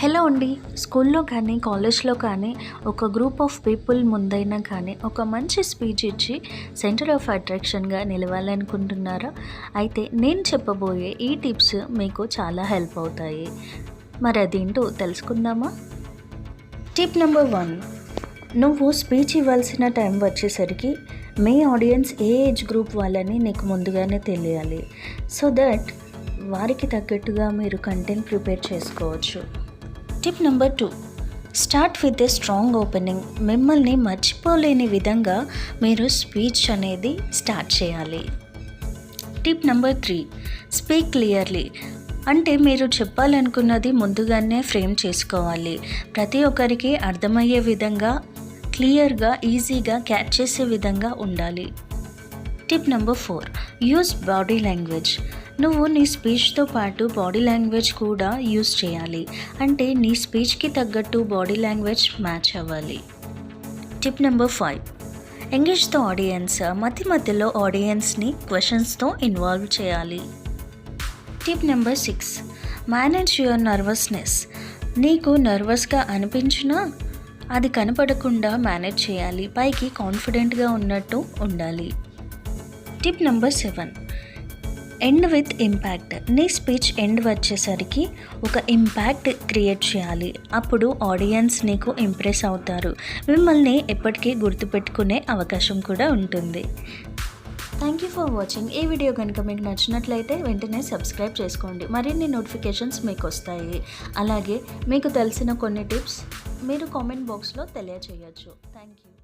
Hello అండి. స్కూల్లో కానీ కాలేజ్లో కానీ ఒక గ్రూప్ ఆఫ్ పీపుల్ ముందైనా కానీ ఒక మంచి స్పీచ్ ఇచ్చి సెంటర్ ఆఫ్ అట్రాక్షన్గా నిలవాలనుకుంటున్నారా? అయితే నేను చెప్పబోయే ఈ టిప్స్ మీకు చాలా హెల్ప్ అవుతాయి. మరి అదేంటో తెలుసుకుందామా? టిప్ నెంబర్ 1, నువ్వు స్పీచ్ ఇవ్వాల్సిన టైం వచ్చేసరికి మీ ఆడియన్స్ ఏ ఏజ్ గ్రూప్ వాళ్ళని నీకు ముందుగానే తెలియాలి. సో దట్ వారికి తగ్గట్టుగా మీరు కంటెంట్ ప్రిపేర్ చేసుకోవచ్చు. Tip number 2, start with a strong opening. మిమ్మల్ని మర్చిపోలేని విధంగా మీరు స్పీచ్ అనేది స్టార్ట్ చేయాలి. Tip number 3, speak clearly. అంటే మీరు చెప్పాలనుకున్నది ముందుగానే ఫ్రేమ్ చేసుకోవాలి. ప్రతి ఒక్కరికి అర్థమయ్యే విధంగా, క్లియర్గా, ఈజీగా క్యాచ్ చేసే విధంగా ఉండాలి. Tip number 4, use body language. నువ్వు నీ స్పీచ్తో పాటు బాడీ లాంగ్వేజ్ కూడా యూజ్ చేయాలి. అంటే నీ స్పీచ్కి తగ్గట్టు బాడీ లాంగ్వేజ్ మ్యాచ్ అవ్వాలి. Tip number 5, engage the audience. మధ్యలో ఆడియన్స్ని క్వశ్చన్స్తో ఇన్వాల్వ్ చేయాలి. Tip number 6, manage your nervousness. నీకు నర్వస్గా అనిపించినా అది కనపడకుండా మేనేజ్ చేయాలి. పైకి కాన్ఫిడెంట్గా ఉన్నట్టు ఉండాలి. Tip number 7, end with impact. నీ స్పీచ్ ఎండ్ వచ్చేసరికి ఒక ఇంపాక్ట్ క్రియేట్ చేయాలి. అప్పుడు ఆడియన్స్ నీకు ఇంప్రెస్ అవుతారు. మిమ్మల్ని ఎప్పటికీ గుర్తుపెట్టుకునే అవకాశం కూడా ఉంటుంది. Thank you for watching. ఈ వీడియో కనుక మీకు నచ్చినట్లయితే వెంటనే సబ్స్క్రైబ్ చేసుకోండి. మరిన్ని నోటిఫికేషన్స్ మీకు వస్తాయి. అలాగే మీకు తెలిసిన కొన్ని టిప్స్ మీరు కామెంట్ బాక్స్లో తెలియచేయచ్చు. Thank you.